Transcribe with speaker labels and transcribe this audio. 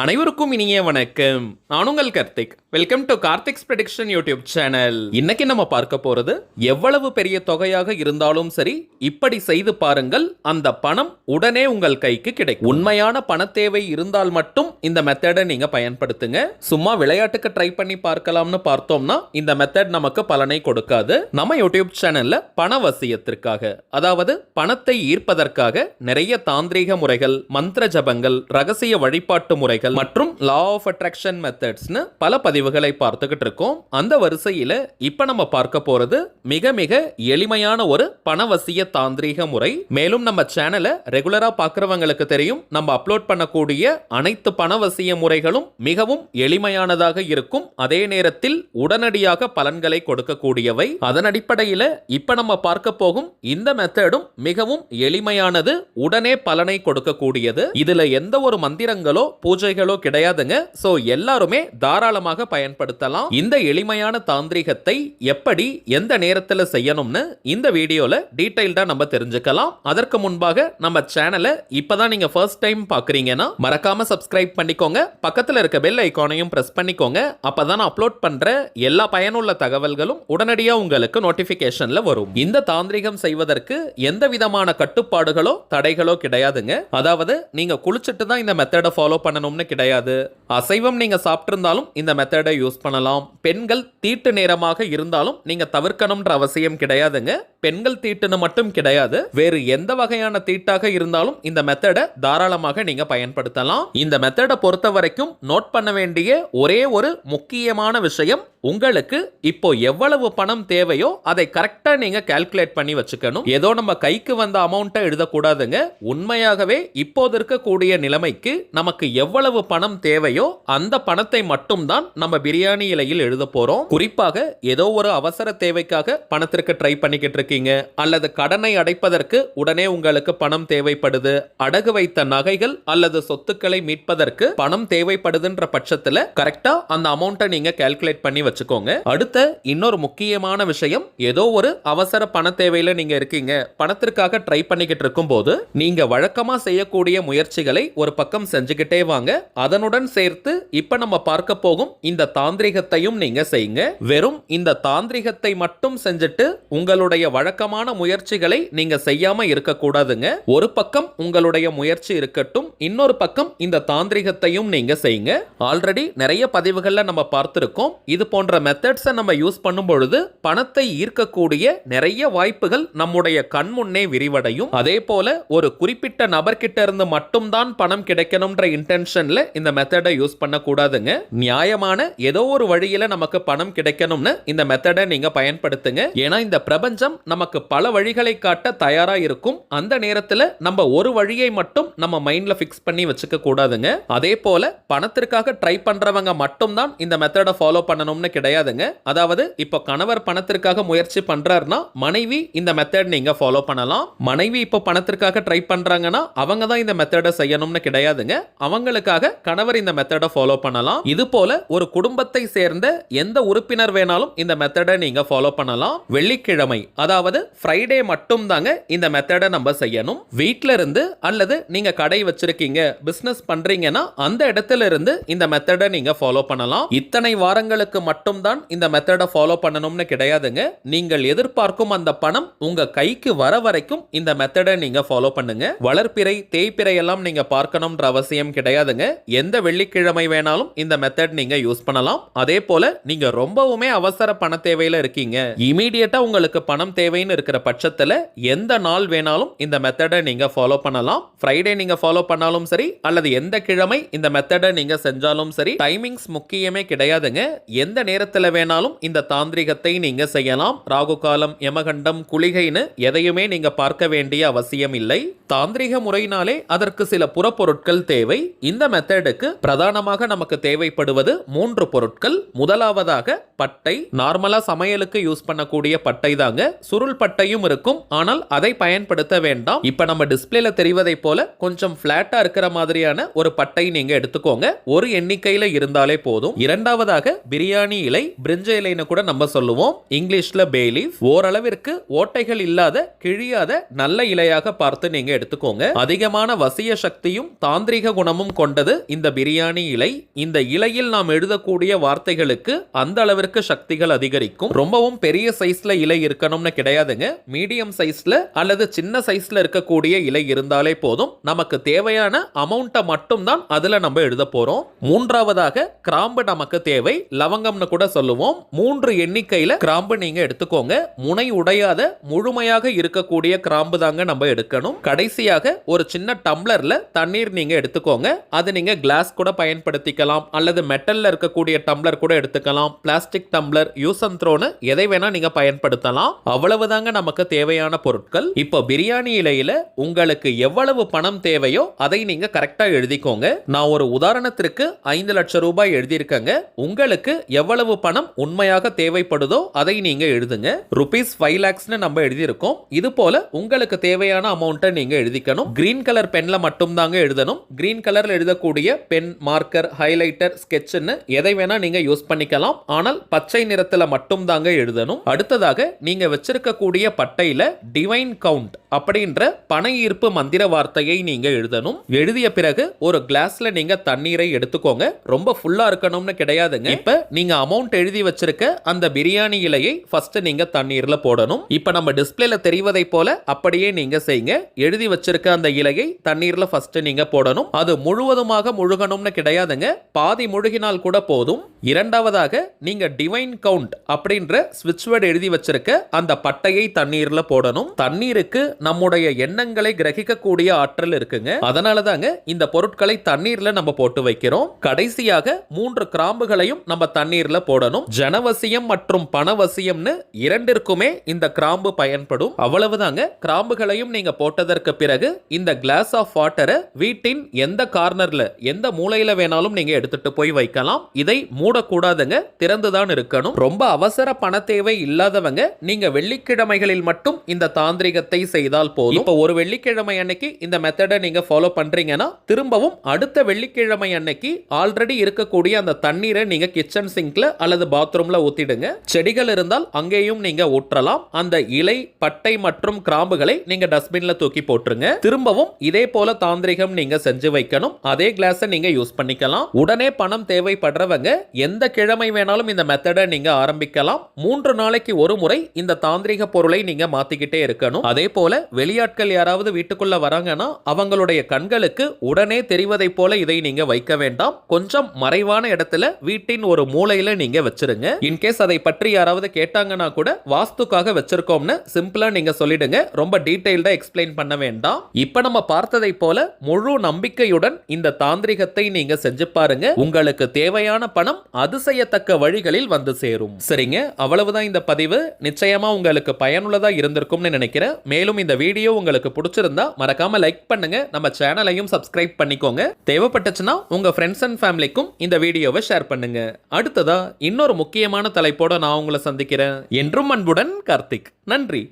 Speaker 1: அனைவருக்கும் இனிய வணக்கம். நான் உங்கள் Karthik. Welcome to Karthik's prediction YouTube channel. இன்னைக்கு நம்ம பார்க்க போறது, எவ்வளவு பெரிய தொகையாக இருந்தாலும் சரி, இப்படி செய்து பாருங்கள், அந்த பணம் உடனே உங்கள் கைக்கு கிடைக்கும். உண்மையான பண தேவை இருந்தால் மட்டும் இந்த மெத்தடை நீங்க பயன்படுத்துங்க. சும்மா விளையாட்டுக்கு ட்ரை பண்ணி பார்க்கலாம்னு பார்த்தோம்னா இந்த மெத்தட் நமக்கு பலனை கொடுக்காது. நம்ம யூடியூப் சேனல்ல பணவசியத்திற்காக, அதாவது பணத்தை ஈர்ப்பதற்காக நிறைய தாந்திரீக முறைகள், மந்திர ஜபங்கள், ரகசிய வழிபாட்டு முறைகள் மற்றும் லா ஆஃப் அட்ராக்ஷன் மெத்தட்ஸ்னு பல பதிவுகளை பார்த்துக்கிட்டு இருக்கோம். அந்த வரிசையில இப்ப நம்ம பார்க்க போறது மிக மிக எளிமையான ஒரு பணவசிய தாந்திரீக முறை. மேலும் நம்ம சேனலை ரெகுலரா பார்க்கறவங்களுக்கு தெரியும், நம்ம அப்லோட் பண்ணக்கூடிய அனைத்து பணவசிய முறைகளும் மிகவும் எளிமையானதாக இருக்கும். அதே நேரத்தில் உடனடியாக பலன்களை கொடுக்கக்கூடியவை. அதன் அடிப்படையில் இப்ப நம்ம பார்க்க போகும் இந்த மெத்தடும் மிகவும் எளிமையானது, உடனே பலனை கொடுக்கக்கூடியது. இதுல எந்த ஒரு மந்திரங்களோ பூஜைகளோ கிடையாதுங்க. சோ எல்லாருமே தாராளமாக பயன்படுத்தலாம். இந்த எளிமையான தாந்திரிகத்தை எப்படி எந்த நேரத்தில் செய்யணும்னு இந்த வீடியோல டீடைல்டா நம்ம தெரிஞ்சுக்கலாம். அதற்கு முன்பாக நம்ம சேனலை இப்பதான் நீங்க ஃபர்ஸ்ட் டைம் பாக்குறீங்கன்னா மறக்காம சப்ஸ்கிரைப் பண்ணிக்கோங்க. பக்கத்துல இருக்க பெல் ஐகானையும் பிரஸ் பண்ணிக்கோங்க. அப்பதான் அப்லோட் பண்ற எல்லா பயனுள்ள தகவல்களும் உடனடியா உங்களுக்கு நோட்டிபிகேஷன்ல வரும். இந்த தாந்திரிகம் செய்வதற்கு எந்த விதமான கட்டுப்பாடுகளோ தடைகளோ கிடையாதுங்க. அதாவது நீங்க குளிச்சுட்டு தான் இந்த மெத்தடை ஃபாலோ பண்ணணும்னு கிடையாது. அசைவம் நீங்க சாப்பிட்டிருந்தாலும் இந்த மெத்தடை யூஸ் பண்ணலாம். பெண்கள் தீட்டு நேரமாக இருந்தாலும் நீங்க தவிர்க்கணும்ன்ற அவசியம் கிடையாதுங்க. பெண்கள் தீட்டுன்னு மட்டும் கிடையாது, வேறு எந்த வகையான தீட்டாக இருந்தாலும் இந்த மெத்தடை தாராளமாக நீங்க பயன்படுத்தலாம். இந்த மெத்தடை பொறுத்த வரைக்கும் நோட் பண்ண வேண்டிய ஒரே ஒரு முக்கியமான விஷயம், உங்களுக்கு இப்போ எவ்வளவு பணம் தேவையோ அதை கரெக்டா நீங்க கால்குலேட் பண்ணி வச்சுக்கணும். ஏதோ நம்ம கைக்கு வந்த அமௌண்ட்டை எழுதக்கூடாதுங்க. உண்மையாகவே இப்போது இருக்கக்கூடிய நிலைமைக்கு நமக்கு எவ்வளவு பணம் தேவையோ அந்த பணத்தை மட்டும் தான் நம்ம பிரியாணி இலையில் எழுத போறோம். குறிப்பாக ஏதோ ஒரு அவசர தேவைக்காக பணத்திற்கு ட்ரை பண்ணிக்கிட்டு இருக்கீங்க, அல்லது கடனை அடைப்பதற்கு உடனே உங்களுக்கு பணம் தேவைப்படுது, அடகு வைத்த நகைகள் அல்லது சொத்துக்களை மீட்பதற்கு பணம் தேவைப்படுதுன்ற பட்சத்துல கரெக்டா அந்த அமௌண்ட்டை நீங்க கால்குலேட் பண்ணி வச்சுக்கோங்க. அடுத்த இன்னொரு முக்கியமான விஷயம், ஏதோ ஒரு அவசர பண தேவையில நீங்க இருக்கீங்க, பணத்திற்காக ட்ரை பண்ணிக்கிட்டு இருக்கும் போது நீங்க வழக்கமா செய்யக்கூடிய முயற்சிகளை ஒரு பக்கம் செஞ்சுக்கிட்டே வாங்க. அதனுடன் சேர்த்து இப்ப நம்ம பார்க்க போகும் இந்த தாந்திரிகத்தையும் நீங்க செய்யுங்க. வெறும் இந்த தாந்திரிகத்தை மட்டும் செஞ்சுட்டு உங்களுடைய வழக்கமான முயற்சிகளை நீங்க செய்யாம இருக்க கூடாதுங்க. ஒரு பக்கம் உங்களுடைய முயற்சி இருக்கட்டும், இன்னொரு பக்கம் இந்த தாந்திரிகத்தையும் நீங்க செய்யுங்க. ஆல்ரெடி நிறைய பதிவுகள்ல நம்ம பார்த்திருக்கோம், இது போன்ற மெத்தட்ஸை நம்ம யூஸ் பண்ணும் பொழுது பணத்தை ஈர்க்கக்கூடிய நிறைய வாய்ப்புகள் நம்முடைய கண் முன்னே விரிவடையும். அதே போல ஒரு குறிப்பிட்ட நபர்கிட்ட இருந்து மட்டும்தான் பணம் கிடைக்கணும்ன்ற இன்டென்ஷன்ல இந்த மெத்தடை யூஸ் பண்ண கூடாதுங்க. நியாயமான ஏதோ ஒரு வழியில நமக்கு பணம் கிடைக்கணும்னு இந்த மெத்தடை நீங்க பயன்படுத்துங்க. ஏன்னா இந்த பிரபஞ்சம் நமக்கு பல வழிகளை காட்ட தயாரா இருக்கும். அந்த நேரத்தில் நம்ம ஒரு வழியை மட்டும் நம்ம மைண்ட்ல ஃபிக்ஸ் பண்ணி வச்சுக்க கூடாதுங்க. அதே போல பணத்திற்காக ட்ரை பண்றவங்க மட்டும் தான் இந்த மெத்தடை ஃபாலோ பண்ணணும்னு கிடையாதுங்க. அதாவது இப்போ கணவர் பணத்திற்காக முயற்சி பண்றாருன்னா மனைவி இந்த மெத்தட் நீங்க ஃபாலோ பண்ணலாம். மனைவி இப்போ பணத்திற்காக ட்ரை பண்றாங்கன்னா அவங்க தான் இந்த மெத்தடை செய்யணும்னு கிடையாதுங்க. அவங்களுக்காக கணவர் இந்த மெத்தடை ஃபாலோ பண்ணலாம். இது போல ஒரு குடும்பத்தை சேர்ந்த எந்த உறுப்பினர் வேணாலும் இந்த மெத்தடை நீங்க ஃபாலோ பண்ணலாம். வெள்ளிக்கிழமை அதாவது ஃப்ரைடே மட்டும் தாங்க இந்த மெத்தடை நம்ம செய்யணும். வீட்ல இருந்து அல்லது நீங்க கடை வச்சிருக்கீங்க, பிசினஸ் பண்றீங்கன்னா அந்த இடத்துல இருந்து இந்த மெத்தடை நீங்க ஃபாலோ பண்ணலாம். இத்தனை வாரங்களுக்கு மட்டும் தான் இந்த மெத்தடை ஃபாலோ பண்ணணும்னு கிடையாதுங்க. நீங்கள் எதிர்பார்க்கும் அந்த பணம் உங்க கைக்கு வர வரைக்கும் இந்த மெத்தடை நீங்க ஃபாலோ பண்ணுங்க. வளர்ப்பிறை தேய்ப்பிறை எல்லாம் நீங்க பார்க்கணும்ன்ற அவசியம் கிடையாதுங்க. எந்த வெள்ளிக்கிழமை வேணாலும் இந்த மெத்தட் நீங்க யூஸ் பண்ணலாம். அதே போல நீங்க ரொம்பவுமே அவசர பண தேவையில இருக்கீங்க, இமீடியட்டா உங்களுக்கு பணம் தேவைன்னு இருக்கிற பட்சத்துல எந்த நாள் வேணாலும் இந்த மெத்தடை நீங்க ஃபாலோ பண்ணலாம். ஃப்ரைடே நீங்க ஃபாலோ பண்ணாலும் சரி, அல்லது எந்த கிழமை இந்த மெத்தடை நீங்க செஞ்சாலும் சரி, டைமிங்ஸ் முக்கியமே கிடையாதுங்க. எந்த நேரத்துல வேணாலும் இந்த தாந்திரிகத்தை நீங்க செய்யலாம். ராகு காலம், யமகண்டம், குளிகைன்னு எதையுமே நீங்க பார்க்க வேண்டிய அவசியம் இல்லை. தாந்திரிக முறையினாலே அதற்கு சில புறப்பொருட்கள் தேவை. இந்த மெத்தடுக்கு பிரதானமாக நமக்கு தேவைப்படுவது 3 பொருட்கள். முதலாவதாக பட்டை. நார்மலா சமையலுக்கு யூஸ் பண்ணக்கூடிய பட்டை தாங்க. சுருள் பட்டையும் இருக்கும், ஆனால் அதை பயன்படுத்த வேண்டாம். இப்ப நம்ம டிஸ்பிளேல தெரிவதை போல கொஞ்சம் பிளாட்டா இருக்கிற மாதிரியான ஒரு பட்டை நீங்க எடுத்துக்கோங்க. ஒரு எண்ணிக்கையில இருந்தாலே போதும். இரண்டாவதாக பிரியாணி இலை, பிரிஞ்ச இலைன்னு கூட நம்ம சொல்லுவோம், இங்கிலீஷ்ல பே லீஃப். ஓரளவிற்கு ஓட்டைகள் இல்லாத கிழியாத நல்ல இலையாக பார்த்து நீங்க எடுத்துக்கோங்க. அதிகமான வசிய சக்தியும் தாந்திரிக குணமும் கொண்ட கொண்டது இந்த பிரியாணி இலை. இந்த இலையில் நாம் எழுதக்கூடிய வார்த்தைகளுக்கு அந்த அளவிற்கு சக்திகள் அதிகரிக்கும். ரொம்பவும் பெரிய சைஸ்ல இலை இருக்கணும்னு கிடையாதுங்க. மீடியம் சைஸ்ல அல்லது சின்ன சைஸ்ல இருக்கக்கூடிய இலை இருந்தாலே போதும். நமக்கு தேவையான அமௌண்ட்டை மட்டும் தான் அதுல நம்ம எழுத போறோம். மூன்றாவதாக கிராம்பு நமக்கு தேவை. லவங்கம்னு கூட சொல்லுவோம். 3 எண்ணிக்கையில கிராம்பு நீங்க எடுத்துக்கோங்க. முனை உடையாத முழுமையாக இருக்கக்கூடிய கிராம்பு தாங்க நம்ம எடுக்கணும். கடைசியாக ஒரு சின்ன டம்ளர்ல தண்ணீர் நீங்க எடுத்துக்கோங்க. அது நீங்க கிளாஸ் கூட பயன்படுத்திக்கலாம் அல்லது மெட்டல்ல இருக்கக்கூடிய டம்ளர் கூட எடுத்துக்கலாம். பிளாஸ்டிக் டம்ளர், யூஸ் அண்ட் த்ரோன்னு எதை வேணா நீங்க பயன்படுத்தலாம். அவ்வளவுதாங்க நமக்கு தேவையான பொருட்கள். இப்போ பிரியாணி இலையில உங்களுக்கு எவ்வளவு பணம் தேவையோ அதை நீங்க கரெக்டா எழுதிக்கோங்க. நான் ஒரு உதாரணத்திற்கு 5 லட்சம் ரூபாய் எழுதியிருக்கேங்க. உங்களுக்கு எவ்வளவு பணம் உண்மையாக தேவைப்படுதோ அதை நீங்க எழுதுங்க. ₹5 lakhsனு நம்ம எழுதியிருக்கோம். இது போல உங்களுக்கு தேவையான அமௌண்ட்டை நீங்க எழுதிக்கணும். கிரீன் கலர் பென்ல மட்டும் தாங்க எழுதணும். கிரீன் கலர்ல எழுதக்கூடிய பென், மார்க்கர், ஹைலைட்டர், ஸ்கெட்ச்னு எதை வேணா நீங்க யூஸ் பண்ணிக்கலாம். ஆனால் பச்சை நிறத்துல மட்டும் தாங்க எழுதணும். அடுத்ததாக நீங்க வச்சிருக்கக்கூடிய பட்டையில டிவைன் கவுண்ட் அப்படின்ற பண ஈர்ப்பு மந்திர வார்த்தையை நீங்க எழுதணும். எழுதிய பிறகு ஒரு கிளாஸ்ல நீங்க தண்ணீரை எடுத்துக்கோங்க. ரொம்ப ஃபுல்லா இருக்கணும்னு கிடையாதுங்க. இப்ப நீங்க அமௌண்ட் எழுதி வச்சிருக்க அந்த பிரியாணி இலையை ஃபர்ஸ்ட் நீங்க தண்ணீர்ல போடணும். இப்ப நம்ம டிஸ்ப்ளேல தெரிவதை போல அப்படியே நீங்க செய்யுங்க. எழுதி வச்சிருக்க அந்த இலையை தண்ணீர்ல ஃபர்ஸ்ட் நீங்க போடணும். அது முழுவதுமாக முழுகணும்னு கிடையாதுங்க. பாதி முழுகினால் கூட போதும். இரண்டாவதாக நீங்க டிவைன் கவுண்ட் அப்படின்ற ஸ்விட்ச் வேர்ட் எழுதி வச்சிருக்க அந்த பட்டையை தண்ணீர்ல போடணும். தண்ணீருக்கு நம்முடைய எண்ணங்களை கிரகிக்கக்கூடிய ஆற்றல் இருக்குங்க. அதனால தாங்க இந்த பொருட்களை தண்ணீர்ல நம்ம போட்டு வைக்கிறோம். கடைசியாக 3 கிராம்புகளையும் நம்ம தண்ணீர்ல போடணும். ஜனவசியம் மற்றும் பணவசியம்னு இரண்டிற்குமே இந்த கிராம்பு பயன்படும். அவ்வளவுதாங்க. கிராம்புகளையும் நீங்க போட்டதற்கு பிறகு இந்த கிளாஸ் ஆஃப் வாட்டரை வீட்டின் எந்த கார்னர்ல எந்த மூலையில வேணாலும் நீங்க எடுத்துட்டு போய் வைக்கலாம். இதை மூடக்கூடாதுங்க. திறந்துதான் இருக்கணும். ரொம்ப அவசர பண தேவை இல்லாதவங்க நீங்க வெள்ளிக்கிழமைகளில் மட்டும் இந்த தாந்திரிகத்தை செய்தால் போதும். இப்போ ஒரு வெள்ளிக்கிழமை அன்னைக்கு இந்த மெத்தடை நீங்க ஃபாலோ பண்றீங்கன்னா திரும்பவும் அடுத்த வெள்ளிக்கிழமை அன்னைக்கு ஆல்ரெடி இருக்கக்கூடிய அந்த தண்ணீரை நீங்க கிச்சன் சிங்க்ல அல்லது பாத்ரூம்ல ஊத்திடுங்க. செடிகள் இருந்தால் அங்கேயும் நீங்க ஊற்றலாம். அந்த இலை, பட்டை மற்றும் கிராம்புகளை நீங்க டஸ்ட்பின்ல தூக்கி போட்டுருங்க. திரும்பவும் இதே போல தாந்திரிகம் நீங்க செஞ்சு வைக்கணும். அதே கிளாஸை நீங்க யூஸ் பண்ணிக்கலாம். உடனே பணம் தேவைப்படுறவங்க எந்த கிழமை வேணாலும் இந்த மெத்தடை நீங்க ஆரம்பிக்கலாம். 3 நாளைக்கு ஒரு முறை இந்த தாந்திரிக பொருளை நீங்க மாத்திக்கிட்டே இருக்கணும். அதே போல வெளியாட்கள் யாராவது வீட்டுக்குள்ள வராங்கன்னா அவங்களுடைய கண்களுக்கு உடனே தெரிவதை போல இதை நீங்க வைக்க வேண்டாம். கொஞ்சம் மறைவான இடத்துல வீட்டின் ஒரு மூலையில நீங்க வச்சிருங்க. இன்கேஸ் அதை பற்றி யாராவது கேட்டாங்கன்னா கூட வாஸ்துக்காக வச்சிருக்கோம்னு சிம்பிளா நீங்க சொல்லிடுங்க. ரொம்ப டீடைல்டா எக்ஸ்பிளைன் பண்ண வேண்டாம். இப்ப நம்ம பார்த்ததை போல முழு நம்பிக்கையுடன் இந்த தாந்திரிகத்தை நீங்க செஞ்சு பாருங்க. உங்களுக்கு தேவையான பணம் அதிசயத்தக்க வழிகளில் வந்து சேரும். சரிங்க, அவ்வளவுதான் இந்த பதிவு. நிச்சயமா உங்களுக்கு பயனுள்ளதா இருந்திருக்கும்னு நினைக்கிறேன். மேலும் இந்த வீடியோ உங்களுக்கு பிடிச்சிருந்தா மறக்காம லைக் பண்ணுங்க. நம்ம சேனலையும் சப்ஸ்கிரைப் பண்ணிக்கோங்க. தேவைப்பட்டுச்சுன்னா உங்க ஃப்ரெண்ட்ஸ் அண்ட் ஃபேமிலிக்கும் இந்த வீடியோவை ஷேர் பண்ணுங்க. அடுத்ததா இன்னொரு முக்கியமான தலைப்போட நான் உங்களை சந்திக்கிறேன். என்றும் அன்புடன் கார்த்திக். நன்றி.